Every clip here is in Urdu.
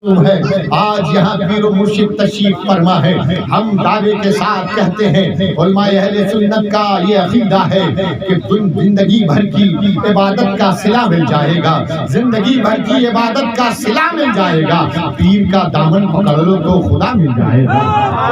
ہے آج یہاں پیر و مرشد تشریف فرما ہے. ہم دعوے کے ساتھ کہتے ہیں علماء اہل سنت کا یہ عقیدہ ہے کہ زندگی بھر کی عبادت کا صلہ مل جائے گا, زندگی بھر کی عبادت کا صلہ مل جائے گا. پیر کا دامن پکڑ لو تو خدا مل جائے گا,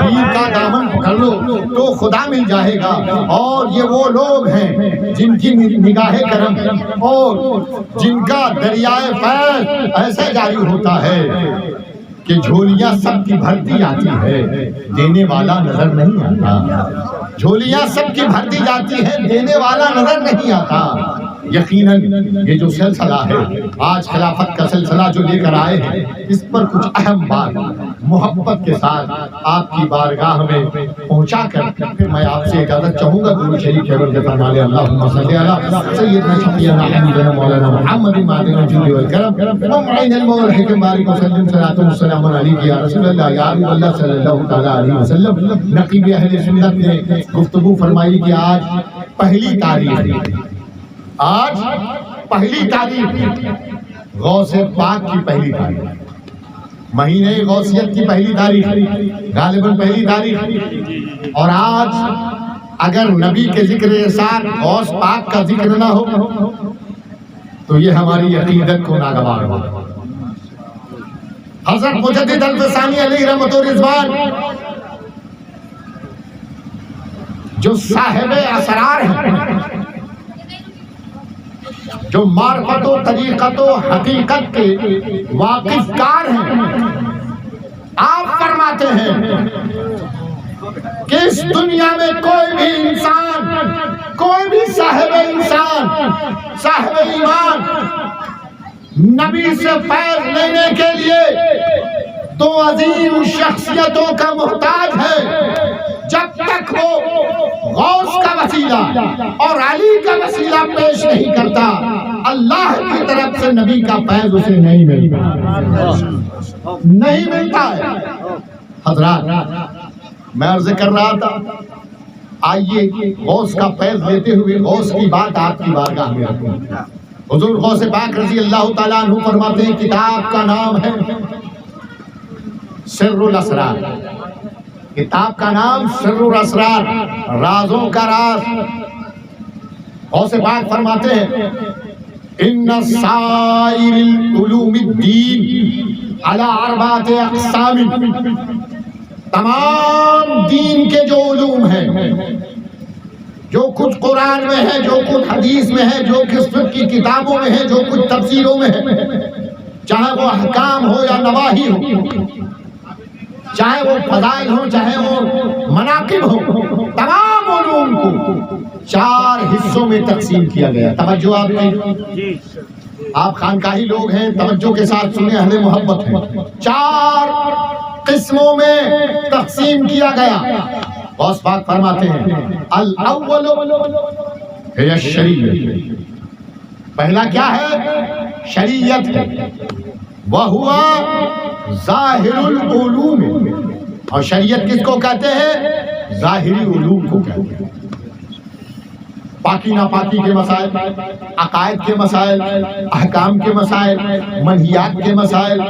پیر کا دامن پکڑ لو تو خدا مل جائے گا. اور یہ وہ لوگ ہیں جن کی نگاہ کرم اور جن کا دریائے فیض ایسے جاری ہوتا ہے کہ جھولیاں سب کی بھرتی جاتی ہے, دینے والا نظر نہیں آتا. جھولیاں سب کی بھرتی جاتی ہے, دینے والا نظر نہیں آتا. یقیناً یہ جو سلسلہ ہے آج خلافت کا سلسلہ جو لے کر آئے ہیں, اس پر کچھ اہم بات محبت کے ساتھ آپ کی بارگاہ میں پہنچا کر پھر میں آپ سے اجازت چاہوں گا. درود شریف کے ورد فرما لے اللہم صلی علی سیدنا شفیعنا حبیبنا مولانا محمد مادن الجود والکرم ومعین المول الحکم بارک وسلم صلاۃ والسلام علیک یا رسول اللہ یا حبیب اللہ صلی اللہ تعالی علیہ وسلم. نقیب اہل سنت نے گفتگو فرمائی کہ آج پہلی تاریخ, آج پہلی تاریخ غوث پاک کی پہلی تاریخ, مہینے غوثیت کی پہلی تاریخ, غالباً پہلی تاریخ. اور آج اگر نبی کے ذکر کے ساتھ غوث پاک کا ذکر نہ ہو تو یہ ہماری عقیدت کو ناگوار ہو. حضرت مجدد الفسانی علیہ رحمت و رضوان جو صاحب اسرار ہیں, جو معرفت و طریقت و حقیقت کے واقف کار ہیں, آپ فرماتے ہیں کہ اس دنیا میں کوئی بھی انسان, کوئی بھی صاحب انسان, صاحب ایمان نبی سے فیض لینے کے لیے دو عظیم شخصیتوں کا محتاج ہے. جب تک وہ غوث کا وسیلہ اور علی کا وسیلہ پیش نہیں کرتا, اللہ کی طرف سے نبی کا فیض اسے نہیں ملتا, نہیں ملتا ہے. حضرات میں عرض کر رہا تھا, آئیے غوث کا فیض لیتے ہوئے غوث کی بات آپ کی بارگاہ میں رکھوں. حضور غوث پاک رضی اللہ تعالیٰ عنہ فرماتے ہیں کتاب کا نام ہے سر الاسرار, کتاب کا نام سر الاسرار, رازوں کا راز. غوث پاک فرماتے ہیں ان سائر العلوم الدین علی اربعۃ اقسام, تمام دین کے جو علوم ہیں, جو کچھ قرآن میں ہے, جو کچھ حدیث میں ہے, جو کچھ فقہ کی کتابوں میں ہے, جو کچھ تفسیروں میں ہے, چاہے وہ احکام ہو یا نواہی ہو, چاہے وہ فضائل ہو, چاہے وہ مناقب ہو, تمام علوم کو چار حصوں میں تقسیم کیا گیا. توجہ آپ کی, آپ خانقاہی لوگ ہیں, توجہ کے ساتھ سنیں, اہل محبت ہیں. چار قسموں میں تقسیم کیا گیا. غوث پاک فرماتے ہیں الاول ہے شریعت, پہلا کیا ہے؟ شریعت ہے. وَهُوَ ظاہر العلوم, اور شریعت کس کو کہتے ہیں؟ ظاہری علوم کو کہتے ہیں. پاکی ناپاکی کے مسائل, عقائد کے مسائل, احکام کے مسائل, منہیات کے مسائل,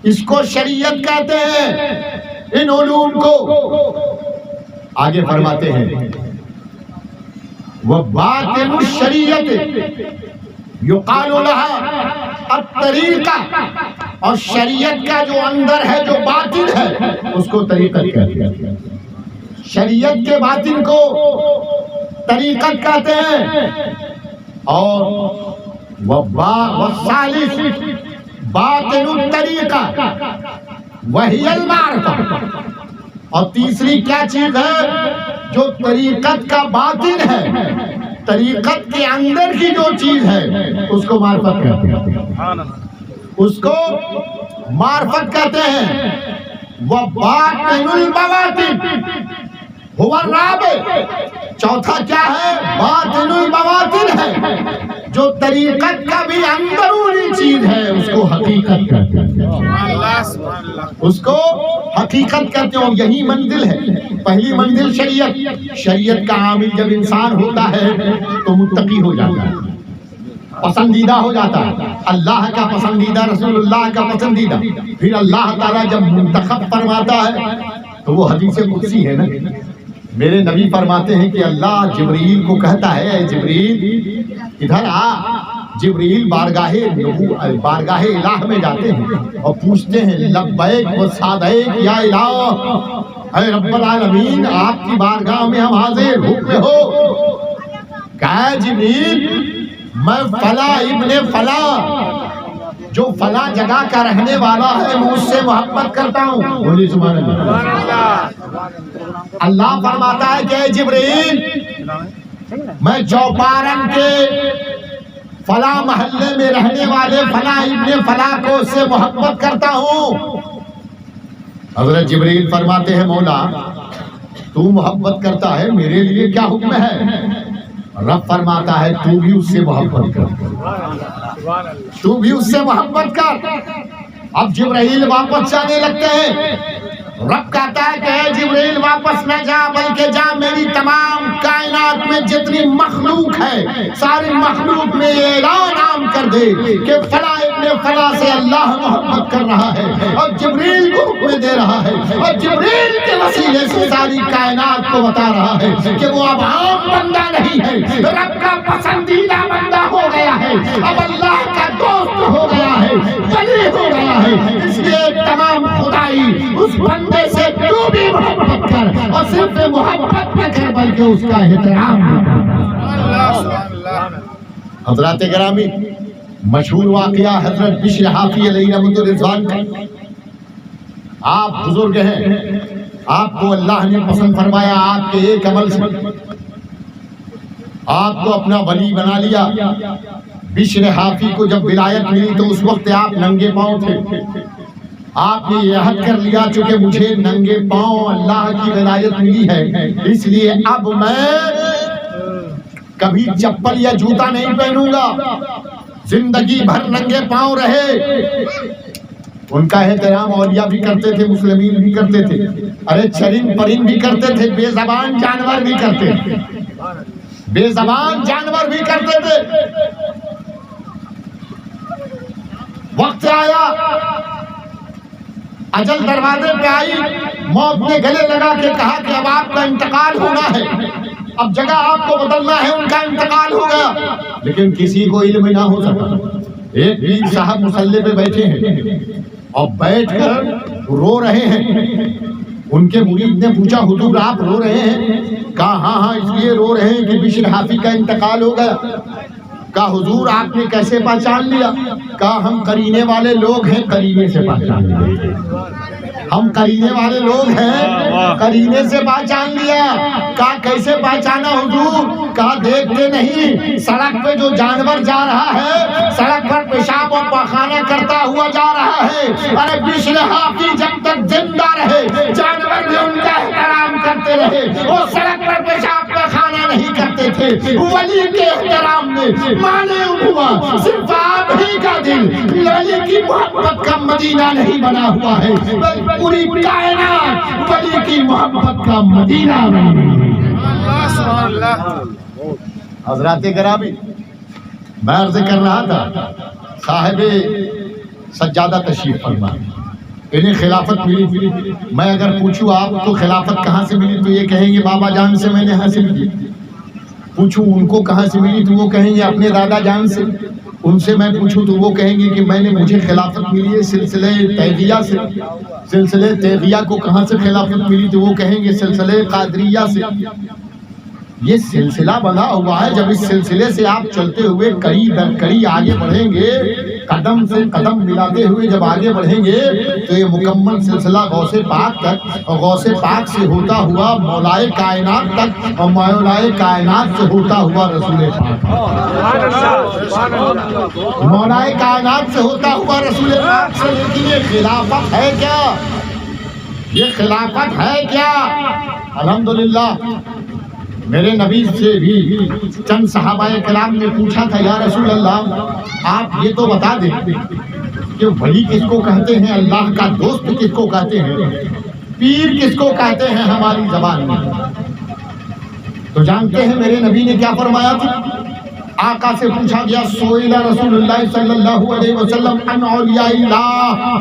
اس کو شریعت کہتے ہیں, ان علوم کو. آگے فرماتے ہیں وَبَاطِنُ الشَّرِيَّةِ یقال لها الطریقہ, اور شریعت کا جو اندر ہے, جو باطن ہے, اس کو طریقت کہتے ہیں. شریعت کے باطن کو طریقت کہتے ہیں. اور والثالث باطن الطریقہ وہی المعرفہ, اور تیسری کیا چیز ہے جو طریقت کا باطن ہے, طریقت کے اندر کی جو چیز ہے اس کو معرفت کہتے ہیں, اس کو معرفت کہتے ہیں. وَبَاطِنُ الْبَوَاطِنِ هُوَ الرَّابِعُ, چوتھا کیا ہے؟ باطن البواطن ہے, جو طریقت کا بھی اندرونی چیز ہے, اس کو حقیقت کہتے ہیں, اس کو حقیقت کہتے ہیں. یہی منزل ہے. پہلی منزل شریعت, شریعت کا عامل جب انسان ہوتا ہے تو متقی ہو جاتا ہے, پسندیدہ ہو جاتا ہے، اللہ کا پسندیدہ، رسول اللہ کا پسندیدہ، پھر اللہ تعالیٰ جب منتخب فرماتا ہے تو وہ حدیث قدسی ہے نا، میرے نبی فرماتے ہیں کہ اللہ جبریل کو کہتا ہے اے جبریل ادھر آ، جبریل بارگاہ الہ میں جاتے ہیں اور پوچھتے ہیں لبیک و سعدیک یا الہ، اے رب العالمین آپ کی بارگاہ میں ہم حاضر، حکم ہو۔ کہا جبریل میں فلاں ابن فلاں جو فلاں جگہ کا رہنے والا ہے میں اس سے محبت کرتا ہوں، بولیے سبحان اللہ۔ اللہ فرماتا ہے کہ اے جبریل میں چوپارن کے فلاں محلے میں رہنے والے فلاں ابن فلاں کو اس سے محبت کرتا ہوں۔ حضرت جبریل فرماتے ہیں مولا تو محبت کرتا ہے، میرے لیے کیا حکم ہے؟ رب فرماتا ہے تو بھی اس سے محبت کر، تو بھی اس سے محبت کر۔ اب جبرائیل واپس جانے لگتے ہیں، رب کہتا ہے کہ اے جبرائیل واپس نہ جا بلکہ جا میری تمام کائنات میں جتنی مخلوق ہے ساری مخلوق میں یہ اعلان عام کر دے کہ فلاں ابن فلاں سے اللہ محبت کر رہا ہے، اور جبرائیل کو حکم دے رہا ہے، اور جبرائیل کے وسیلے سے ساری کائنات کو بتا رہا ہے کہ وہ اب عام بندہ نہیں ہے، رب کا پسندیدہ بندہ ہو گیا ہے، اب اللہ کا دوست ہو گیا ہے، ولی ہو گیا ہے۔ اس لیے تمام خدائی اس بندے سے تو بھی محبت کر، اور صرف محبت نہ کر بلکہ اس کا احترام۔ حضرات گرامی، مشہور واقعہ حضرت بشر حافی علیہ رحمۃ الرضوان کا، آپ بزرگ ہیں، آپ کو اللہ نے پسند فرمایا، آپ کے ایک عمل سے آپ کو اپنا ولی بنا لیا۔ بشر حافی کو جب ولایت ملی تو اس وقت آپ ننگے پاؤں تھے، آپ نے یہ عہد کر لیا چونکہ مجھے ننگے پاؤں اللہ کی ولایت ملی ہے اس لیے اب میں کبھی چپل یا جوتا نہیں پہنوں گا، زندگی بھر ننگے پاؤں رہے۔ ان کا احترام اولیاء بھی کرتے تھے، مسلمین بھی کرتے تھے، ارے چرند پرند بھی کرتے تھے، بے زبان جانور بھی کرتے تھے، بے زبان جانور بھی کرتے تھے۔ وقت آیا، اجل دروازے پہ آئی، موت نے گلے لگا کے کہا کہ اب آپ کا انتقال ہونا ہے، اب جگہ آپ کو بدلنا ہے۔ ان کا انتقال ہو گیا، لیکن کسی کو علم نہ ہو سکا۔ ایک پیر صاحب مصلی پہ بیٹھے ہیں اور بیٹھ کر رو رہے ہیں۔ ان کے مرید نے پوچھا حضور آپ رو رہے ہیں؟ کہا ہاں اس لیے رو رہے ہیں کہ بشر حافی کا انتقال ہو گیا۔ کہا حضور آپ نے کیسے پہچان لیا؟ کہا ہم قرینے والے لوگ ہیں، قرینے سے پہچان لیا، ہم قرینے والے لوگ ہیں، قرینے سے پہچان لیا۔ کہا کیسے پہچانا حضور؟ کہا دیکھتے نہیں سڑک پہ جو جانور جا رہا ہے، سڑک پر پیشاب اور پاخانہ کرتا ہوا جا رہا ہے، ارے بشر حافی جب تک زندہ رہے جانور بھی ان کا احترام کرتے رہے، وہ سڑک پر پیشاب پاخانہ نہیں کرتے تھے۔ ولی کے احترام میں مانے ہوا صرف آپ ہی کا دل ولی کی محبت کا مدینہ نہیں بنا ہوا ہے، پوری کائنات ولی کی محبت کا مدینہ بنا ہے۔ حضرات گرامی، میں عرض کر رہا تھا صاحب سجادہ تشریف فرما، انہیں خلافت ملی۔ میں اگر پوچھوں آپ کو خلافت کہاں سے ملی تو یہ کہیں گے بابا جان سے میں نے حاصل کی۔ پوچھوں ان کو کہاں سے ملی تو وہ کہیں گے اپنے دادا جان سے۔ ان سے میں پوچھوں تو وہ کہیں گے کہ میں نے مجھے خلافت ملی ہے سلسلہ تیغیہ سے۔ سلسلہ تیغیہ کو کہاں سے خلافت ملی تو وہ کہیں گے سلسلہ قادریہ سے۔ یہ سلسلہ بنا ہوا ہے، جب اس سلسلے سے آپ چلتے ہوئے کڑی در کڑی آگے بڑھیں گے، قدم سے قدم ملاتے ہوئے جب آگے بڑھیں گے تو یہ مکمل سلسلہ غوث پاک تک، اور غوث پاک سے ہوتا ہوا مولائے کائنات تک، اور مولائے کائنات سے ہوتا ہوا رسول پاک، مولائے کائنات سے ہوتا ہوا رسول پاک سے۔ لیکن یہ خلافت ہے کیا؟ یہ خلافت ہے کیا؟ الحمدللہ میرے نبی سے بھی چند صحابہ کرام نے پوچھا تھا یا رسول اللہ آپ یہ تو بتا دیں کہ ولی کس کو کہتے ہیں، اللہ کا دوست کس کو کہتے ہیں، پیر کس کو کہتے ہیں ہماری زبان میں؟ تو جانتے ہیں میرے نبی نے کیا فرمایا تھا؟ آقا سے پوچھا گیا سئل رسول اللہ صلی اللہ علیہ وسلم عن اولیاء اللہ،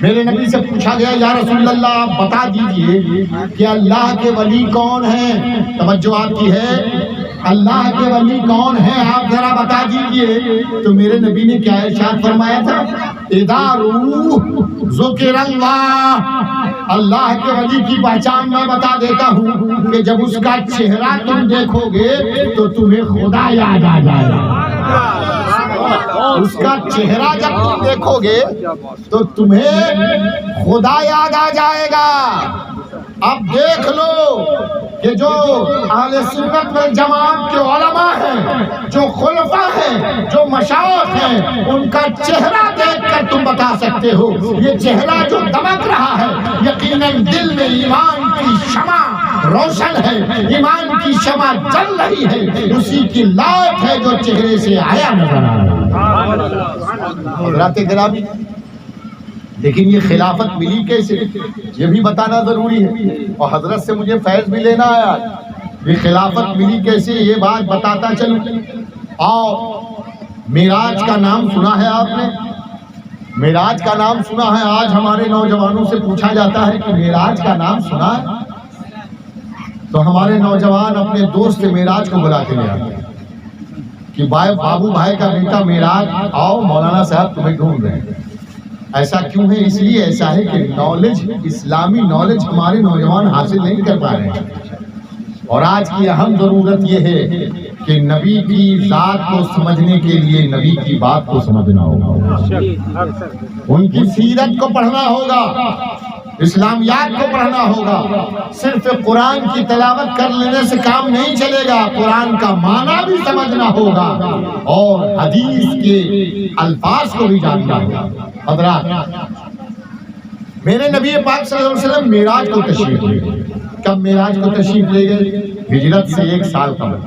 میرے نبی سے پوچھا گیا یا رسول اللہ آپ بتا دیجئے کہ اللہ کے ولی کون ہیں؟ توجہ آپ کی ہے، اللہ کے ولی کون ہیں آپ ذرا بتا دیجئے۔ تو میرے نبی نے کیا ارشاد فرمایا تھا؟ اذا روح ذکر اللہ، اللہ کے ولی کی پہچان میں بتا دیتا ہوں کہ جب اس کا چہرہ تم دیکھو گے تو تمہیں خدا یاد آ جائے گا۔ اس کا چہرہ جب تم دیکھو گے تو تمہیں خدا یاد آ جائے گا۔ اب دیکھ لو کہ جو اہل سنت والجماعت کے علماء ہیں، جو خلفاء ہیں، جو مشائخ ہیں، ان کا چہرہ دیکھ کر تم بتا سکتے ہو یہ چہرہ جو دمک رہا ہے یقیناً دل میں ایمان کی شمع روشن ہے، ایمان کی شمع جل رہی ہے، اسی کی لائٹ ہے جو چہرے سے آیا نظر آ رہا ہے۔ حضرات گرامی، لیکن یہ خلافت ملی کیسے یہ بھی بتانا ضروری ہے، اور حضرت سے مجھے فیض بھی لینا آیا، یہ خلافت ملی کیسے یہ بات بتاتا چلوں۔ اور معراج کا نام سنا ہے آپ نے؟ معراج کا نام سنا ہے؟ آج ہمارے نوجوانوں سے پوچھا جاتا ہے کہ معراج کا نام سنا ہے؟ تو ہمارے نوجوان اپنے دوست معراج کو بلا کے لے آتے ہیں کہ بابو بھائی کا بیٹا معراج آؤ، مولانا صاحب تمہیں ڈھونڈ رہے ہیں۔ ایسا کیوں ہے؟ اس لیے ایسا ہے کہ نالج، اسلامی نالج ہمارے نوجوان حاصل نہیں کر پا رہے ہیں، اور آج کی اہم ضرورت یہ ہے کہ نبی کی ذات کو سمجھنے کے لیے نبی کی بات کو سمجھنا ہوگا، ان کی سیرت کو پڑھنا ہوگا، اسلامیات کو پڑھنا ہوگا۔ صرف قرآن کی تلاوت کر لینے سے کام نہیں چلے گا، قرآن کا معنی بھی سمجھنا ہوگا اور حدیث کے الفاظ کو بھی جاننا ہوگا۔ حضرات، میرے نبی پاک صلی اللہ علیہ وسلم معراج کو تشریف لے گئے۔ کب معراج کو تشریف لے گئے؟ ہجرت سے 1 سال قبل۔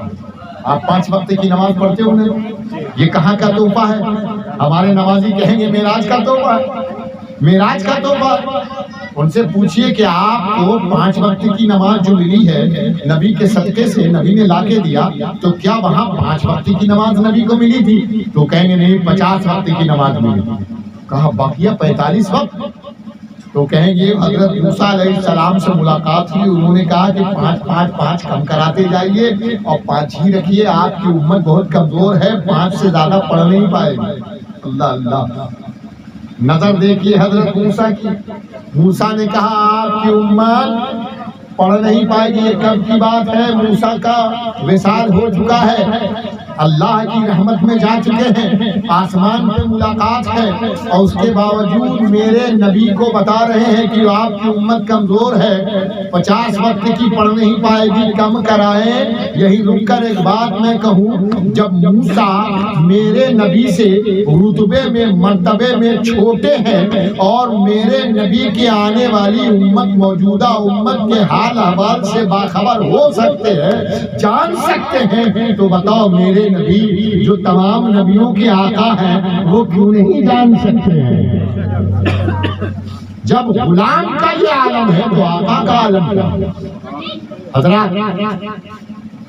آپ 5 وقت کی نماز پڑھتے ہو نا؟ یہ کہاں کا تحفہ ہے؟ ہمارے نمازی کہیں گے معراج کا تحفہ ہے، معراج کا تحفہ۔ ان سے پوچھئے کہ آپ کو 5 وقت کی نماز جو ملی ہے نبی کے صدقے سے، نبی نے لا کے دیا، تو کیا وہاں 5 وقت کی نماز نبی کو ملی تھی؟ تو کہیں گے نہیں، 50 وقت کی نماز ملی تھی۔ کہا باقیہ 45 وقت؟ تو کہیں گے حضرت موسیٰ علیہ السلام سے ملاقات ہوئی، انہوں نے کہا کہ 5 کم کراتے جائیے اور 5 ہی رکھیے، آپ کی امت بہت کمزور ہے، 5 سے زیادہ پڑھ نہیں پائے گی۔ اللہ اللہ، نظر دیکھیے حضرت موسیٰ کی۔ موسیٰ نے کہا آپ کی امت پڑھ نہیں پائے گی، یہ کب کی بات ہے؟ موسیٰ کا وصال ہو چکا ہے، اللہ کی رحمت میں جا چکے ہیں، آسمان پہ ملاقات ہے، اور اس کے باوجود میرے نبی کو بتا رہے ہیں کہ آپ کی امت کمزور ہے، 50 وقت کی پڑھ نہیں پائے گی، کم کرائیں۔ یہی رک کر ایک بات میں کہوں، جب موسیٰ میرے نبی سے رتبے میں، مرتبے میں چھوٹے ہیں، اور میرے نبی کے آنے والی امت، موجودہ امت کے حال احوال سے باخبر ہو سکتے ہیں، جان سکتے ہیں، تو بتاؤ میرے نبی جو تمام نبیوں کے آقا ہیں وہ کیوں نہیں جان سکتے ہیں؟ جب غلام کا یہ عالم ہے تو آقا کا عالم کیا ہے؟ حضرات،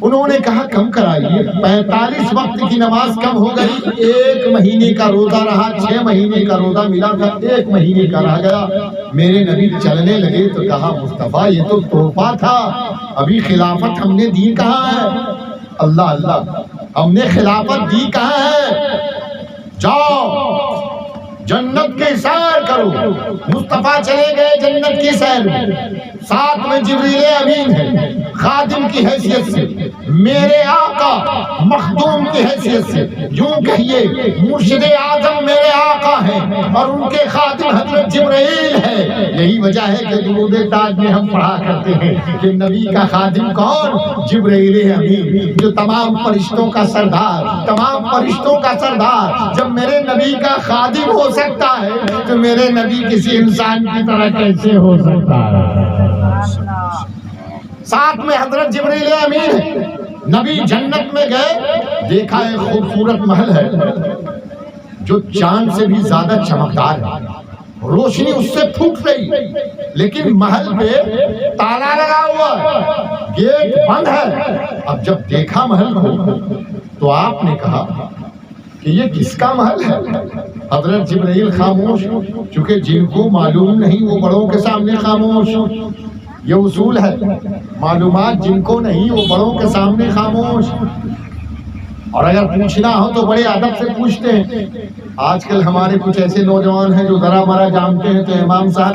انہوں نے کہا کم کرائیے، 45 وقت کی نماز کم ہو گئی، 1 مہینے کا روزہ رہا، 6 مہینے کا روزہ ملا تھا، 1 مہینے کا رہ گیا۔ میرے نبی چلنے لگے تو کہا مصطفیٰ یہ تو تحفہ تھا، ابھی خلافت ہم نے دی کہاں ہے؟ اللہ اللہ، ہم نے خلافت دی کہاں ہے؟ جاؤ جنت کی سیر کرو۔ مصطفیٰ چلے گئے جنت کی سیر میں، ساتھ میں جبریل امین ہے، خادم کی حیثیت سے، میرے آقا مخدوم کی حیثیت سے، یوں کہیے مرشد اعظم میرے آقا ہیں، اور ان کے خادم حضرت جبرائیل ہے۔ یہی وجہ ہے کہ درود تاج میں ہم پڑھا کرتے ہیں کہ نبی کا خادم کون؟ جبرائیل امین، جو تمام فرشتوں کا سردار، تمام فرشتوں کا سردار جب میرے نبی کا خادم ہو سکتا ہے تو میرے نبی کسی انسان کی طرح کیسے ہو سکتا ہے؟ ساتھ میں حضرت جبریل امین ہے۔ نبی جنت میں گئے، دیکھا ایک خوبصورت محل ہے جو چاند سے بھی زیادہ چمکدار ہے، روشنی اس سے پھوٹ رہی، لیکن محل پہ تالا لگا ہوا ہے، گیٹ بند ہے۔ اب جب دیکھا محل کو تو آپ نے کہا کہ یہ کس کا محل ہے؟ حضرت جبرائیل خاموش، چونکہ جن کو معلوم نہیں وہ بڑوں کے سامنے خاموش. یہ اصول ہے، معلومات جن کو نہیں وہ بڑوں کے سامنے خاموش. اور اگر پوچھنا ہو تو بڑے ادب سے پوچھتے ہیں. آج کل ہمارے کچھ ایسے نوجوان ہیں جو ذرا مرا جانتے ہیں تو امام صاحب